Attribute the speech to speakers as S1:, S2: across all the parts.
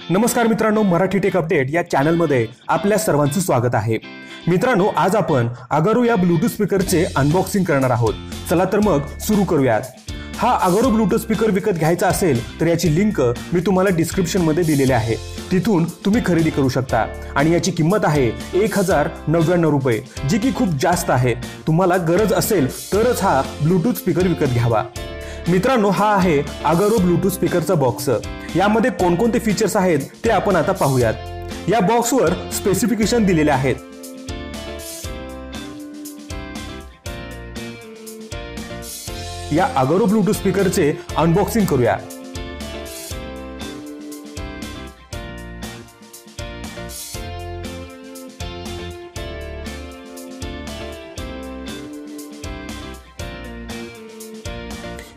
S1: नमस्कार मित्रांनो, Marathi take update या चॅनलमध्ये आपल्या सर्वांचं स्वागत आहे। मित्रांनो, आज आपण अगारो या ब्लूटूथ स्पीकरचे अनबॉक्सिंग करणार आहोत। चला तर मग सुरू करूयात। हा अगारो ब्लूटूथ स्पीकर विकत घ्यायचा असेल तर याची लिंक मी तुम्हाला डिस्क्रिप्शन मध्ये दिलेली आहे, तिथून तुम्ही खरेदी करू शकता आणि याची किंमत आहे 1099 रुपये, जी की खूप जास्त आहे। तुम्हाला गरज असेल तरच हा ब्लूटूथ स्पीकर विकत घ्यावा। मित्रांनो, हा आहे अगारो ब्लूटूथ स्पीकरचा बॉक्स। यामध्ये कोणकोणते फीचर्स आहेत ते आपण आता पाहूयात। या बॉक्सवर स्पेसिफिकेशन दिलेले आहेत। या अगारो ब्लूटूथ स्पीकरचे अनबॉक्सिंग करूया।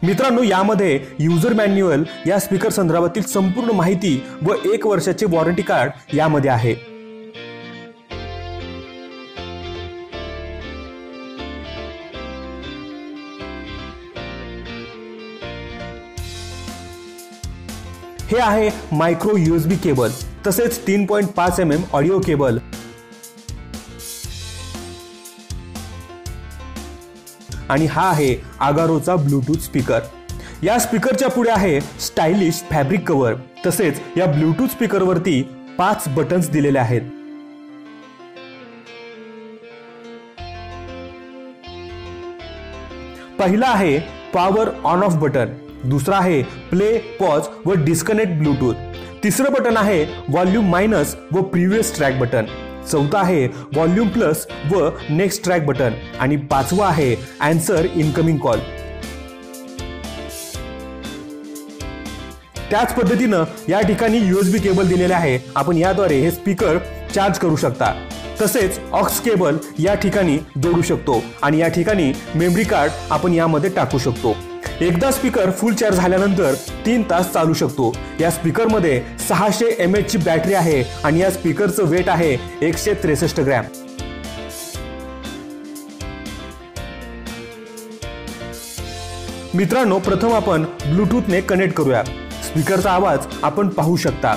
S1: मित्रांनो, यामध्ये यूजर मॅन्युअल, या स्पीकर संदर्भातील संपूर्ण माहिती व 1 वर्षाचे वॉरंटी कार्ड यामध्ये आहे। हे आहे मायक्रो यूएसबी केबल, तसेच 3.5 mm ऑडिओ केबल आणि हा आहे अगारोचा ब्लूटूथ स्पीकर। या स्पीकरच्या पुढे आहे स्टाइलिश फॅब्रिक कव्हर, तसेच या ब्लूटूथ स्पीकरवरती 5 बटन्स दिलेले आहेत। पहिला आहे पॉवर ऑन ऑफ बटन, दुसरा आहे प्ले, पॉज व डिस्कनेक्ट ब्लूटूथ, तिसरं बटन आहे व्हॉल्यूम मायनस व प्रीवियस ट्रॅक बटन, चौथा आहे व्हॉल्यूम प्लस व नेक्स्ट ट्रॅक बटन आणि पाचवा आहे आन्सर इनकमिंग कॉल। त्याच पद्धतीनं या ठिकाणी यूएसबी केबल दिलेले आहे, आपण याद्वारे हे स्पीकर चार्ज करू शकता। तसेच ऑक्स केबल या ठिकाणी जोडू शकतो आणि या ठिकाणी मेमरी कार्ड आपण यामध्ये टाकू शकतो। एकदा स्पीकर फुल चार्ज झाल्यानंतर 3 तास चालू शकतो। या स्पीकरमध्ये 600 mAh ची बॅटरी आहे आणि या स्पीकरचं वेट आहे 163 ग्रॅम। मित्रांनो, प्रथम आपण ब्लूटूथने कनेक्ट करूया। स्पीकरचा आवाज आपण पाहू शकता।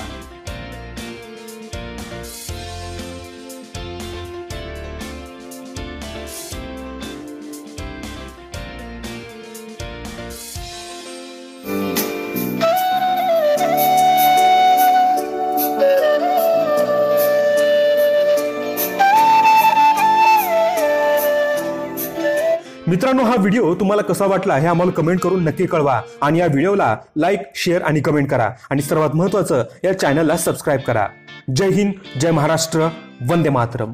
S1: मित्रांनो, हा व्हिडिओ तुम्हाला कसा वाटला हे आम्हाला कमेंट करून नक्की कळवा आणि या व्हिडिओला लाईक, शेअर आणि कमेंट करा आणि सर्वात महत्त्वाचं, या चॅनलला सबस्क्राइब करा। जय हिंद, जय महाराष्ट्र, वंदे मातरम।